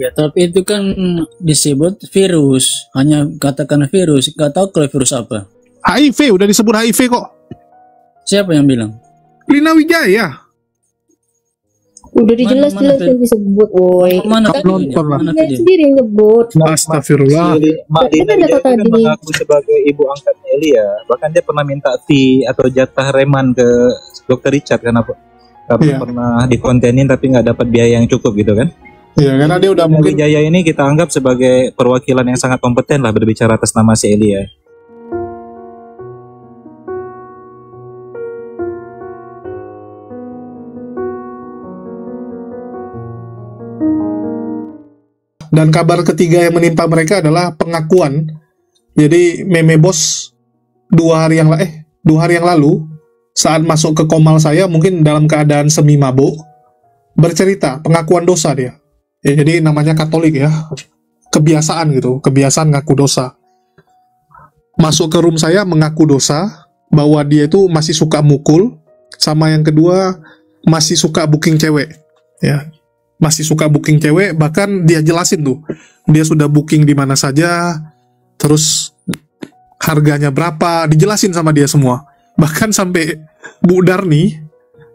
Ya, tapi itu kan disebut virus, hanya katakan virus, nggak tahu kalau virus apa. HIV, udah disebut HIV kok. Siapa yang bilang? Lina Wijaya. Udah dijelas-jelas yang disebut, woi. Mana nonton lah. Dia sendiri yang nyebut. Astagfirullah. Mak Lina Kita dia kata kan di- mengaku sebagai ibu angkatnya Elia. Bahkan dia pernah minta fee atau jatah reman ke Dr. Richard karena Iya. pernah dikontenin tapi nggak dapat biaya yang cukup gitu kan. Iya, karena dia udah mungkin Wijaya ini kita anggap sebagai perwakilan yang sangat kompeten lah berbicara atas nama si Elia. dan kabar ketiga yang menimpa mereka adalah pengakuan. Jadi Meme Bos 2 hari yang lalu saat masuk ke komal saya mungkin dalam keadaan semi mabuk bercerita pengakuan dosa dia. Ya, jadi namanya Katolik ya. Kebiasaan gitu, kebiasaan ngaku dosa. Masuk ke room saya mengaku dosa bahwa dia itu masih suka mukul, sama yang kedua masih suka booking cewek. Ya. Masih suka booking cewek, bahkan dia jelasin tuh. Dia sudah booking di mana saja, terus harganya berapa, dijelasin sama dia semua. Bahkan sampai Bu Darni,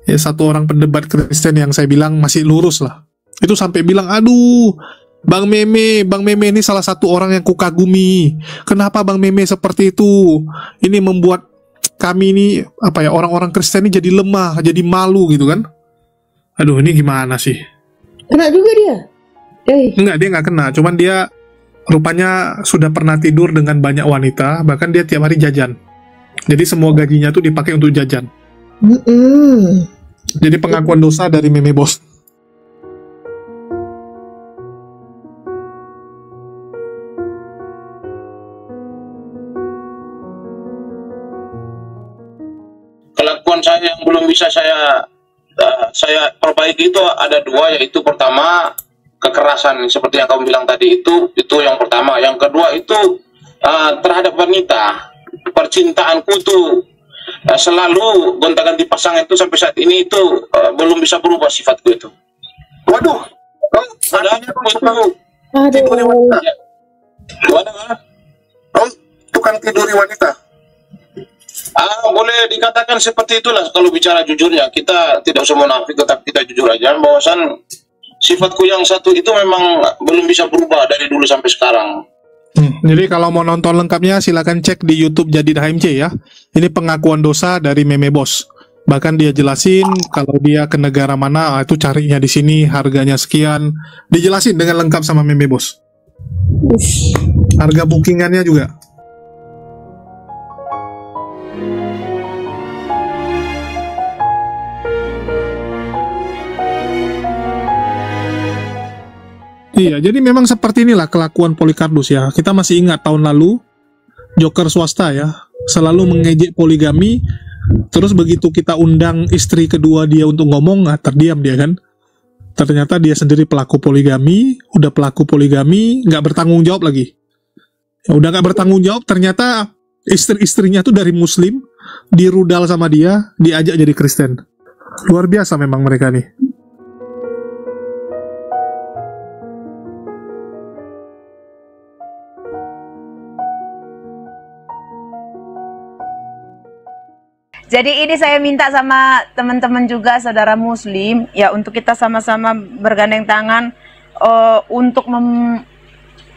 ya satu orang pendebat Kristen yang saya bilang masih lurus lah. Itu sampai bilang, aduh, Bang Meme ini salah satu orang yang kukagumi. Kenapa Bang Meme seperti itu? Ini membuat kami ini, orang-orang Kristen ini jadi lemah, jadi malu gitu kan. Aduh, ini gimana sih? Kena juga dia. Enggak, dia nggak kena. Cuman dia rupanya sudah pernah tidur dengan banyak wanita. Bahkan dia tiap hari jajan. Jadi semua gajinya tuh dipakai untuk jajan. Jadi pengakuan dosa dari Meme Bos. Kelakuan saya yang belum bisa saya perbaiki itu ada 2, yaitu pertama kekerasan seperti yang kamu bilang tadi, itu yang pertama. Yang kedua itu terhadap wanita, percintaanku itu selalu gonta-ganti pasangan itu sampai saat ini itu belum bisa berubah sifatku itu. Waduh, Padahal aku itu tiduri wanita. gimana? Tukang tiduri wanita. Boleh dikatakan seperti itulah kalau bicara jujur ya. Kita tidak usah munafik, tetap kita jujur aja bahwasan sifatku yang satu itu memang belum bisa berubah dari dulu sampai sekarang. Jadi kalau mau nonton lengkapnya silakan cek di YouTube Jadid HMC ya. Ini pengakuan dosa dari Meme Bos. Bahkan dia jelasin kalau dia ke negara mana, itu carinya di sini, harganya sekian. Dijelasin dengan lengkap sama Meme Bos. Harga bookingannya juga. Iya, jadi memang seperti inilah kelakuan Polycarpus ya. Kita masih ingat tahun lalu, Joker swasta ya, selalu mengejek poligami, terus begitu kita undang istri kedua dia untuk ngomong, terdiam dia kan. Ternyata dia sendiri pelaku poligami, udah pelaku poligami, nggak bertanggung jawab lagi. Ya, udah nggak bertanggung jawab, ternyata istri-istrinya tuh dari Muslim, dirudal sama dia, diajak jadi Kristen. Luar biasa memang mereka nih. Jadi ini saya minta sama teman-teman juga saudara muslim ya untuk kita sama-sama bergandeng tangan untuk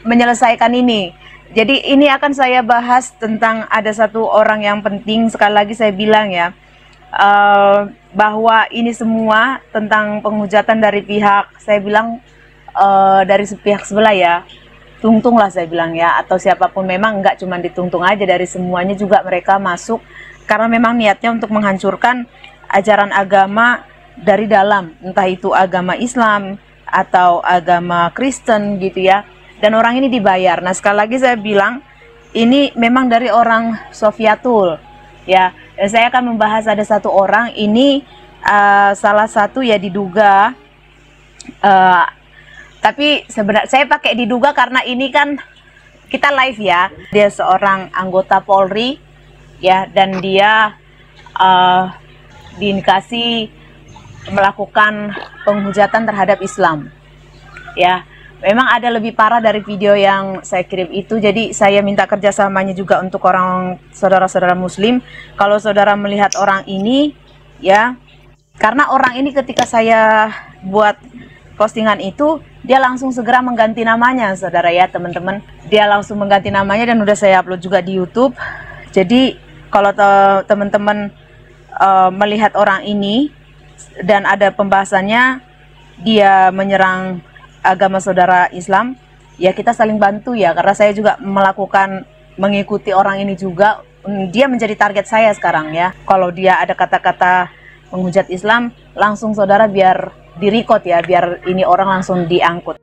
menyelesaikan ini. Jadi ini akan saya bahas tentang ada satu orang yang penting, sekali lagi saya bilang ya, bahwa ini semua tentang penghujatan dari pihak, saya bilang dari pihak sebelah ya, tungtung lah saya bilang ya, atau siapapun, memang nggak cuma ditungtung aja, dari semuanya juga mereka masuk. Karena memang niatnya untuk menghancurkan ajaran agama dari dalam, entah itu agama Islam atau agama Kristen gitu ya. Dan orang ini dibayar. Nah sekali lagi saya bilang, ini memang dari orang Sofiatul ya. Dan saya akan membahas ada satu orang, ini salah satu ya diduga, tapi sebenarnya saya pakai diduga karena ini kan kita live ya. Dia seorang anggota Polri ya, dan dia diindikasi melakukan penghujatan terhadap Islam ya. memang ada lebih parah dari video yang saya kirim itu. Jadi saya minta kerjasamanya juga untuk orang saudara-saudara muslim. Kalau saudara melihat orang ini ya, karena orang ini ketika saya buat postingan itu, dia langsung segera mengganti namanya, saudara ya teman-teman. Dia langsung mengganti namanya dan udah saya upload juga di YouTube. Jadi kalau teman-teman melihat orang ini dan ada pembahasannya dia menyerang agama saudara Islam, ya kita saling bantu ya, karena saya juga mengikuti orang ini juga. Dia menjadi target saya sekarang ya. Kalau dia ada kata-kata menghujat Islam, langsung saudara biar di-record ya, biar ini orang langsung diangkut.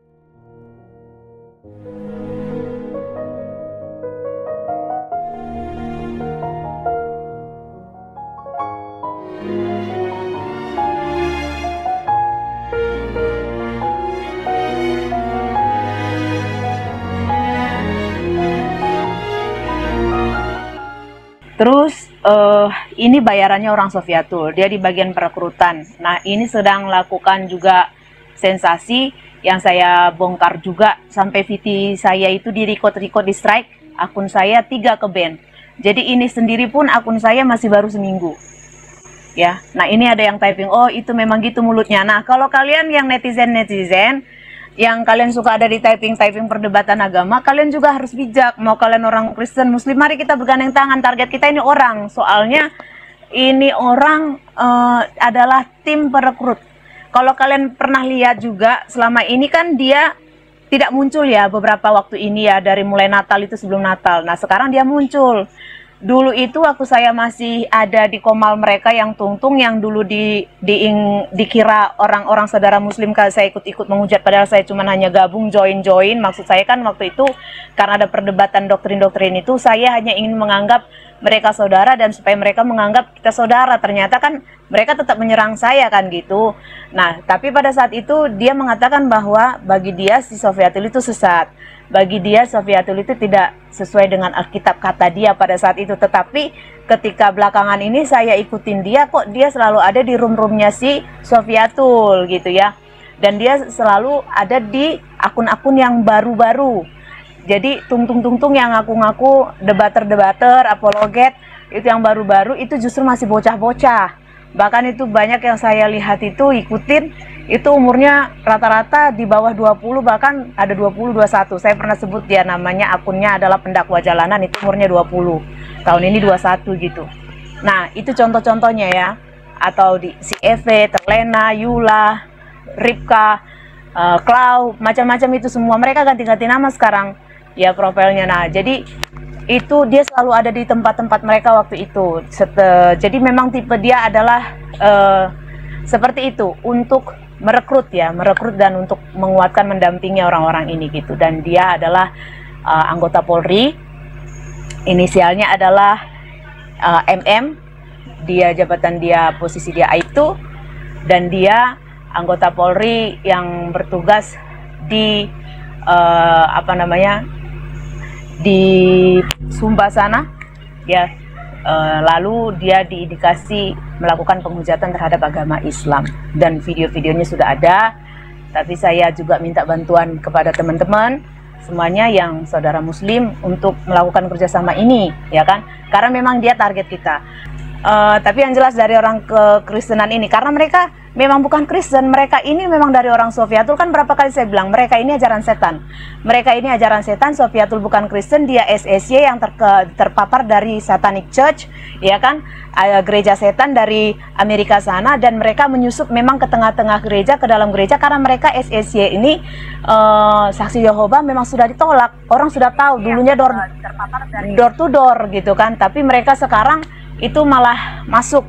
Terus ini bayarannya orang Sofiatul, dia di bagian perekrutan. Nah ini sedang lakukan juga sensasi yang saya bongkar juga, sampai VT saya itu di record di strike, akun saya 3 ke ban. Jadi ini sendiri pun akun saya masih baru seminggu. Ya, nah ini ada yang typing, oh itu memang gitu mulutnya. Nah kalau kalian yang netizen yang kalian suka ada di typing perdebatan agama, kalian juga harus bijak. Mau kalian orang Kristen, Muslim, mari kita bergandeng tangan. Target kita ini orang. Soalnya ini orang adalah tim perekrut. Kalau kalian pernah lihat juga, selama ini kan dia tidak muncul ya beberapa waktu ini ya, dari mulai Natal itu, sebelum Natal. Nah sekarang dia muncul. Dulu itu waktu saya masih ada di komal mereka yang tungtung, yang dulu dikira orang-orang saudara muslim kalau saya ikut-ikut menghujat, padahal saya cuma hanya gabung join. Maksud saya kan waktu itu karena ada perdebatan doktrin-doktrin itu, saya hanya ingin menganggap mereka saudara dan supaya mereka menganggap kita saudara. Ternyata kan mereka tetap menyerang saya kan gitu. Nah tapi pada saat itu dia mengatakan bahwa bagi dia si Sofiatul itu sesat. Bagi dia Sofiatul itu tidak sesuai dengan Alkitab, kata dia pada saat itu. Tetapi ketika belakangan ini saya ikutin dia, kok dia selalu ada di room-roomnya si Sofiatul gitu ya. Dan dia selalu ada di akun-akun yang baru-baru. Jadi tung-tung yang ngaku-ngaku debater, apologet, itu yang baru-baru itu justru masih bocah-bocah. Bahkan itu banyak yang saya lihat itu ikutin, itu umurnya rata-rata di bawah 20, bahkan ada 20-21. Saya pernah sebut dia namanya, akunnya adalah pendakwa jalanan, itu umurnya 20. Tahun ini 21 gitu. Nah, itu contoh-contohnya ya. Atau di si Eve, Terlena, Yula, Ripka, Klau, macam-macam itu semua. Mereka ganti-ganti nama sekarang ya profilnya. Nah, jadi itu dia selalu ada di tempat-tempat mereka waktu itu. Jadi memang tipe dia adalah seperti itu, untuk merekrut dan untuk menguatkan, mendampingi orang-orang ini gitu. Dan dia adalah anggota Polri, inisialnya adalah MM, dia jabatan dia, posisi dia itu, dan dia anggota Polri yang bertugas di di Sumba sana ya. Lalu dia diindikasi melakukan penghujatan terhadap agama Islam dan video-videonya sudah ada. Tapi saya juga minta bantuan kepada teman-teman semuanya yang saudara muslim untuk melakukan kerjasama ini ya kan, karena memang dia target kita. Tapi yang jelas dari orang kekristenan ini, karena mereka memang bukan Kristen, mereka ini memang dari orang Sofiatul. Kan berapa kali saya bilang mereka ini ajaran setan, Sofiatul bukan Kristen, dia SSY yang terpapar dari Satanic Church ya kan, gereja setan dari Amerika sana, dan mereka menyusup memang ke tengah-tengah gereja, ke dalam gereja, karena mereka SSY ini saksi Yehova memang sudah ditolak, orang sudah tahu dulunya door to door gitu kan, tapi mereka sekarang itu malah masuk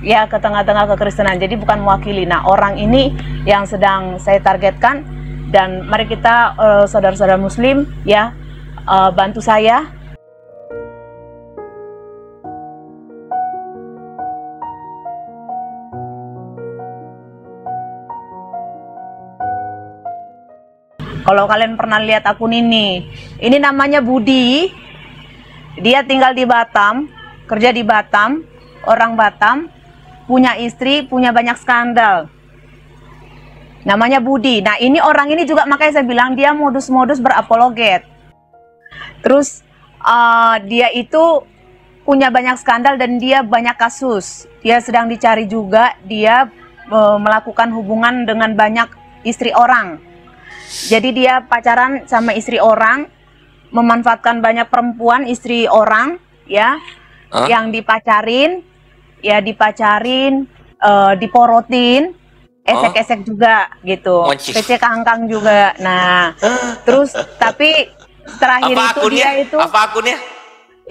ya ke tengah-tengah kekristenan, jadi bukan mewakili. Nah orang ini yang sedang saya targetkan, dan mari kita saudara-saudara muslim ya, bantu saya. Kalau kalian pernah lihat akun ini namanya Budi, dia tinggal di Batam, kerja di Batam, orang Batam, punya istri, punya banyak skandal. Namanya Budi. Nah, ini orang ini juga makanya saya bilang dia modus-modus berapologet. Terus dia itu punya banyak skandal dan dia banyak kasus. Dia sedang dicari juga, dia melakukan hubungan dengan banyak istri orang. Jadi dia pacaran sama istri orang, memanfaatkan banyak perempuan istri orang, ya, yang dipacarin, diporotin, esek-esek juga gitu, PC kangkang juga. Nah, terus tapi terakhir apa itu akunnya? dia itu Apa akunnya?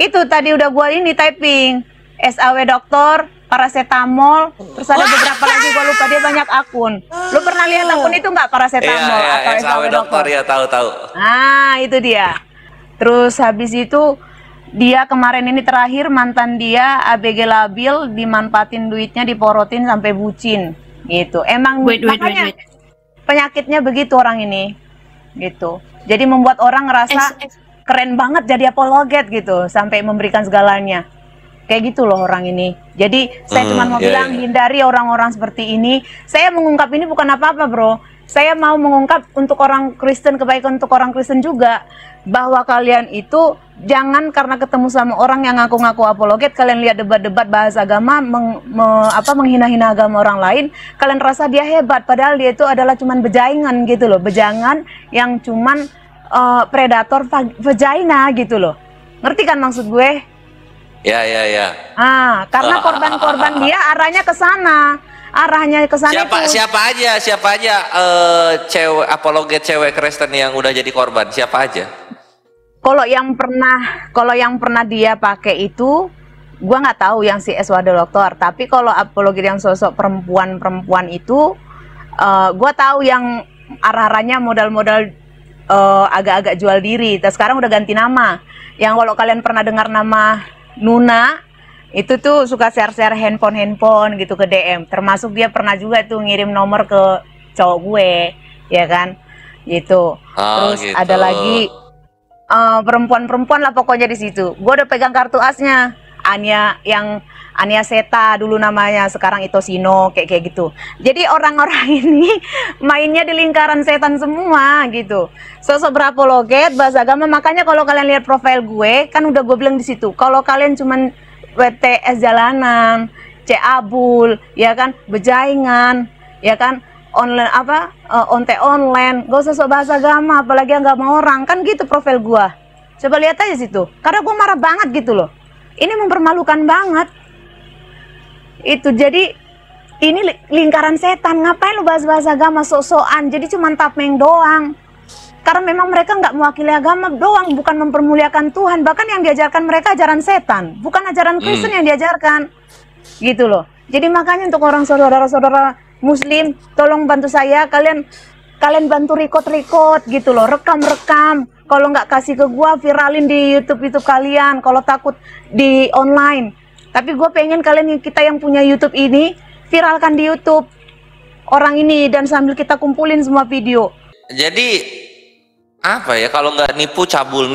itu tadi udah gua ini typing SAW dokter, paracetamol, terus ada beberapa lagi gua lupa, dia banyak akun. Lu pernah lihat akun itu nggak, paracetamol atau SAW dokter? Ya, tahu. Nah, itu dia. Terus habis itu dia kemarin ini terakhir mantan dia ABG labil, dimanfaatin duitnya, diporotin sampai bucin gitu. Emang makanya penyakitnya begitu orang ini gitu. Jadi membuat orang ngerasa keren banget jadi apologet gitu, sampai memberikan segalanya. Kayak gitu loh orang ini. Jadi saya cuma mau bilang hindari orang-orang seperti ini. Saya mengungkap ini bukan apa-apa, bro. Saya mau mengungkap untuk orang Kristen, kebaikan untuk orang Kristen juga, bahwa kalian itu jangan karena ketemu sama orang yang ngaku-ngaku apologet, kalian lihat debat-debat bahas agama, menghina-hina agama orang lain, kalian rasa dia hebat, padahal dia itu adalah cuman bejaingan gitu loh, bejangan yang cuman predator vagina gitu loh. Ngerti kan maksud gue? Ya. Karena korban-korban dia arahnya ke sana. Arahnya ke sana itu. Siapa aja cewek apologet cewek Kristen yang udah jadi korban? Siapa aja? Kalau yang pernah dia pakai itu, gua nggak tahu yang si SAW dokter. Tapi kalau apologet yang sosok perempuan itu, gua tahu yang arah-arahnya modal-modal agak-agak jual diri. Terus sekarang udah ganti nama. Yang kalau kalian pernah dengar nama Nuna, itu tuh suka share-share handphone gitu ke DM. Termasuk dia pernah juga tuh ngirim nomor ke cowok gue, ya kan? Gitu. Terus gitu. ada lagi perempuan-perempuan lah pokoknya di situ. Gue udah pegang kartu asnya. Ania Seta dulu namanya, sekarang Itosino kayak gitu. Jadi orang-orang ini mainnya di lingkaran setan semua gitu. Sosok berapologet bahasa agama. Makanya kalau kalian lihat profil gue, kan udah gue bilang di situ. Kalau kalian cuman WTS jalanan, cabul, ya kan, bejaingan, ya kan, online onte online, gak usah sok bahasa agama, apalagi agama orang, kan gitu profil gua. Coba lihat aja situ, karena gua marah banget gitu loh. Ini mempermalukan banget. Itu jadi ini lingkaran setan, ngapain lu bahas-bahas agama sok-sokan, jadi cuma tapmeng doang. Karena memang mereka nggak mewakili agama doang, bukan mempermuliakan Tuhan. Bahkan yang diajarkan mereka ajaran setan, bukan ajaran Kristen yang diajarkan. Gitu loh. Jadi makanya untuk orang saudara-saudara Muslim, tolong bantu saya, kalian bantu record gitu loh, rekam. Kalau nggak kasih ke gua, viralin di YouTube kalian. Kalau takut di online. Tapi gue pengen kita yang punya YouTube ini viralkan di YouTube orang ini, dan sambil kita kumpulin semua video. Jadi apa ya, kalau nggak nipu cabul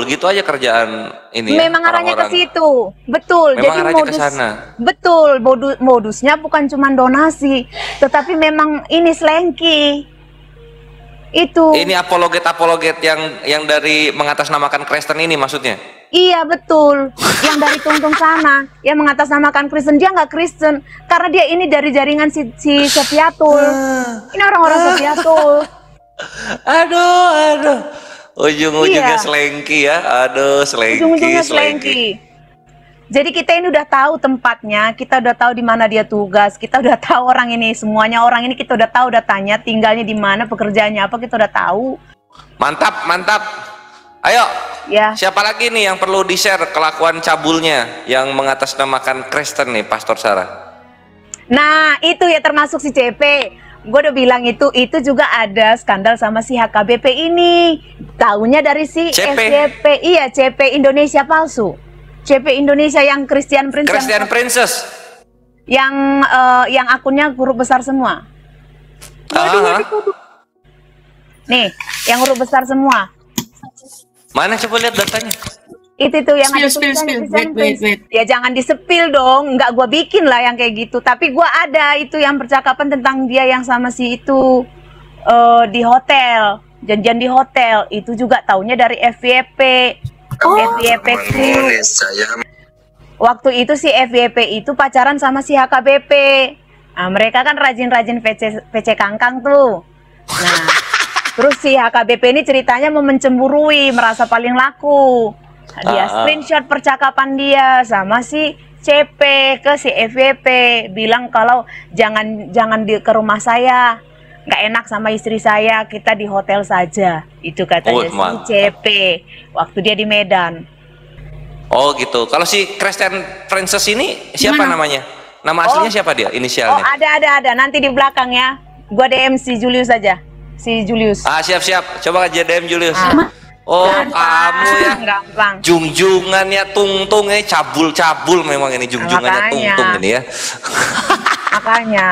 gitu aja kerjaan ini. Memang ya, arahnya ke situ, betul. Memang jadi modusnya bukan cuma donasi, tetapi memang ini selengki. Itu. Ini apologet yang dari mengatasnamakan Kristen ini maksudnya. Iya betul, yang dari Tungtung sana, yang mengatasnamakan Kristen, dia nggak Kristen, karena dia ini dari jaringan si Sepiatul. Ini orang-orang Sepiatul. Aduh. Ujung-ujungnya selengki ya. Aduh, selengki. Jadi kita ini udah tahu tempatnya, kita udah tahu di mana dia tugas, kita udah tahu orang ini, semuanya orang ini kita udah tahu, udah tanya tinggalnya di mana, pekerjaannya apa, kita udah tahu. Mantap. Ayo. Ya. Siapa lagi nih yang perlu di-share kelakuan cabulnya yang mengatasnamakan Kristen nih, Pastor Sarah? Nah, itu ya termasuk si CP. Gue udah bilang itu juga ada skandal sama si HKBP ini. Taunya dari si SCP, iya, CP Indonesia palsu. CP Indonesia yang Christian Princess. Yang akunnya huruf besar semua. Nih, yang huruf besar semua. Mana coba lihat datanya? Itu tuh yang ada Spill. tulisannya Wait. Prince. Ya jangan disepil dong, nggak gua bikin lah yang kayak gitu. Tapi gua ada itu yang percakapan tentang dia yang sama si itu di hotel, janjian di hotel. Itu juga taunya dari FYP. FYP crew. Waktu itu si FYP itu pacaran sama si HKBP. Nah, mereka kan rajin-rajin PC kangkang tuh. Nah, terus si HKBP ini ceritanya mau mencemburui, merasa paling laku. Dia screenshot percakapan dia sama si CP ke si FYP, bilang kalau jangan ke rumah saya, nggak enak sama istri saya, kita di hotel saja. Itu katanya si CP waktu dia di Medan. Oh gitu. Kalau si Christian Princess ini siapa namanya? Nama aslinya siapa dia? Inisialnya? Oh ada. Nanti di belakang ya. Gua DM si Julius aja. Si Julius. Siap. Coba aja DM Julius. Oh gampang, kamu ya. Gampang. Jungjungannya Tungtung ini cabul memang ini jungjungannya Tungtung ini ya. Makanya.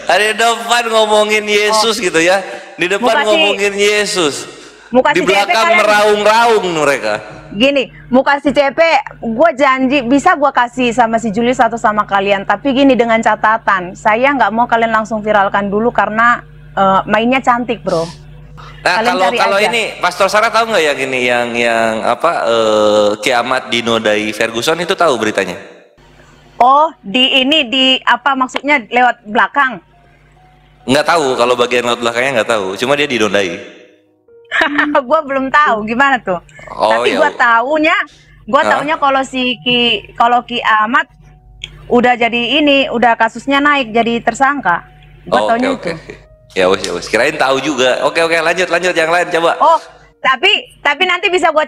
Di depan ngomongin Yesus gitu ya. Di depan ngomongin Yesus. Di belakang meraung-raung mereka. Gini, muka si CP, gue janji bisa gue kasih sama si Julius atau sama kalian. Tapi gini dengan catatan, saya nggak mau kalian langsung viralkan dulu karena mainnya cantik, bro. Nah kalau ini Pastor Sarah tahu nggak yang ini yang apa kiamat dinodai Ferguson itu tahu beritanya? Oh di apa maksudnya lewat belakang? Nggak tahu, kalau bagian lewat belakangnya nggak tahu. Cuma dia dinodai. Gue belum tahu gimana tuh. Tapi gue taunya kalau Ki Ahmad udah jadi udah kasusnya naik jadi tersangka. Gue taunya itu. Ya wes. Kirain tahu juga. Oke, lanjut yang lain coba. Oh, tapi nanti bisa gue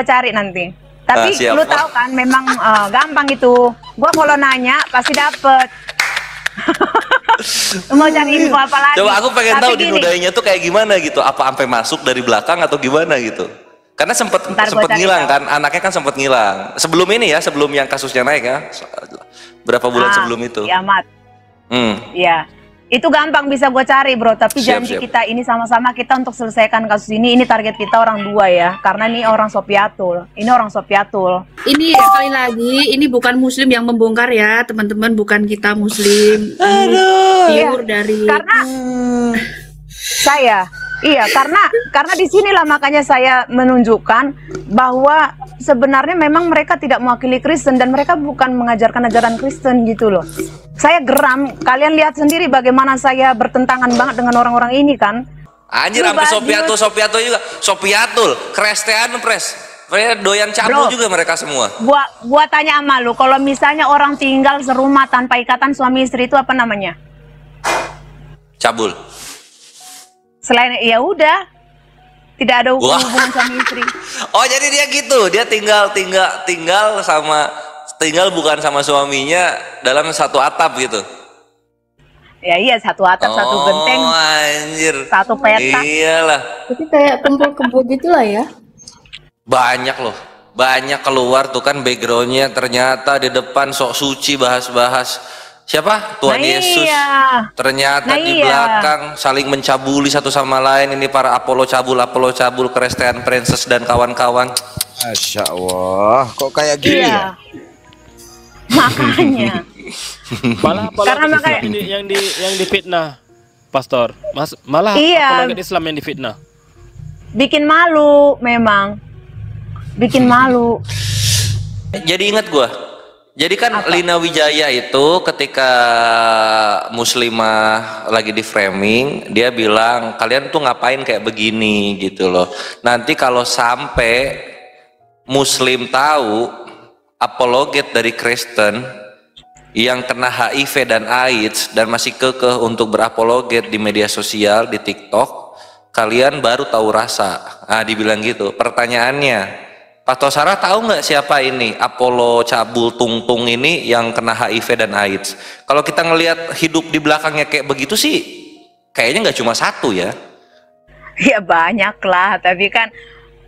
cari nanti. Tapi lu tahu kan memang gampang itu. Gue kalau nanya pasti dapet. Mau cari info apa lagi? Coba aku pengen tahu dinodainya tuh kayak gimana gitu. Apa sampai masuk dari belakang atau gimana gitu? Karena sempat ngilang kan, anaknya kan sempat ngilang. Sebelum ini ya, sebelum yang kasusnya naik ya. Berapa bulan sebelum itu? Kiamat. Iya. Itu gampang bisa gue cari bro, tapi janji kita ini sama-sama kita untuk selesaikan kasus ini target kita orang dua ya, karena ini orang Sopiatul, Ini ya sekali lagi, ini bukan Muslim yang membongkar ya teman-teman, bukan kita Muslim. Pure dari. Karena karena disinilah makanya saya menunjukkan bahwa sebenarnya memang mereka tidak mewakili Kristen dan mereka bukan mengajarkan ajaran Kristen gitu loh. Saya geram, kalian lihat sendiri bagaimana saya bertentangan banget dengan orang-orang ini kan. Anjir, sampai Sopiatul juga. Sopiatul, Kristen Pres. Mereka doyan cabul juga mereka semua. Gua tanya sama lu, kalau misalnya orang tinggal serumah tanpa ikatan suami istri itu apa namanya? Cabul. Selain ya udah, tidak ada hubungan suami istri. Oh jadi dia gitu, dia tinggal bukan sama suaminya dalam satu atap gitu. Ya iya, satu atap, satu genteng. Oh anjir. Satu petak. Iyalah. Tapi kayak kumpul-kumpul gitulah ya. Banyak loh. Banyak keluar tuh kan backgroundnya, ternyata di depan sok suci bahas-bahas siapa? Tuhan Yesus. Iya. Ternyata di belakang saling mencabuli satu sama lain. Ini para Apollo cabul, Christian Princess dan kawan-kawan. Masya Allah, kok kayak gini ya? Makanya. Malah yang difitnah, Pastor. Malah apologet Islam yang difitnah. Bikin malu memang. Bikin malu. Jadi ingat gua. Jadi kan Lina Wijaya itu ketika muslimah lagi di framing, dia bilang kalian tuh ngapain kayak begini gitu loh. Nanti kalau sampai Muslim tahu apologet dari Kristen yang kena HIV dan AIDS dan masih kekeh untuk berapologet di media sosial, di TikTok, kalian baru tahu rasa. Nah, dibilang gitu. Pertanyaannya, Pastor Sarah tahu nggak siapa ini Apollo cabul tungtung ini yang kena HIV dan AIDS? Kalau kita ngelihat hidup di belakangnya kayak begitu sih, kayaknya nggak cuma satu ya. Ya banyak lah, tapi kan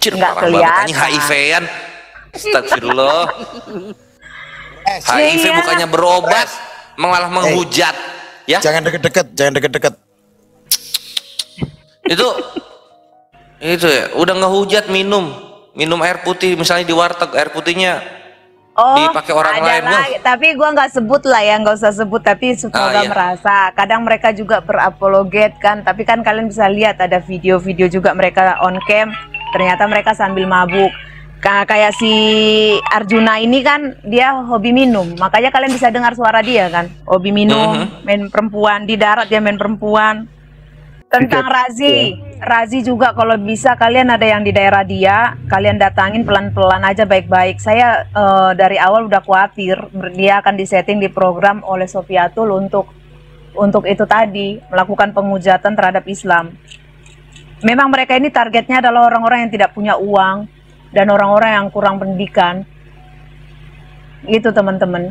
nggak kelihatan. HIV-an, astagfirullah. HIV bukannya berobat, malah menghujat. Ya. Jangan deket-deket. Itu ya, udah ngehujat minum minum air putih misalnya di warteg, air putihnya dipakai orang ada lain. lah, tapi gua nggak sebut lah ya, nggak usah sebut, tapi semoga iya. merasa. Kadang mereka juga berapologet kan, tapi kan kalian bisa lihat ada video-video juga mereka on cam, ternyata mereka sambil mabuk. Kayak si Arjuna ini kan dia hobi minum, makanya kalian bisa dengar suara dia kan, hobi minum, main perempuan, di darat dia main perempuan. Tentang Razi juga kalau bisa kalian ada yang di daerah dia, kalian datangin pelan-pelan aja baik-baik. Saya dari awal udah khawatir dia akan disetting di program oleh Sofiatul untuk itu tadi, melakukan penghujatan terhadap Islam. Memang mereka ini targetnya adalah orang-orang yang tidak punya uang dan orang-orang yang kurang pendidikan. Itu teman-teman.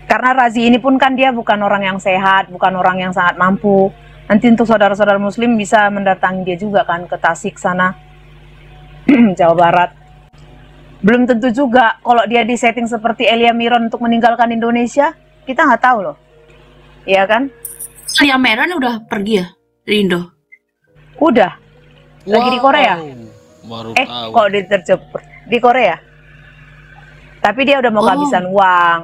Karena Razi ini pun kan dia bukan orang yang sehat, bukan orang yang sangat mampu. Nanti untuk saudara-saudara muslim bisa mendatangi dia juga kan ke Tasik sana, Jawa Barat. Belum tentu juga kalau dia disetting seperti Elia Miron untuk meninggalkan Indonesia, kita nggak tahu loh. Iya kan? Elia Miron udah pergi ya dari Indo? Udah. Lagi di Korea. Baru tahu. Kok diterjebak di Korea? Tapi dia udah mau kehabisan uang.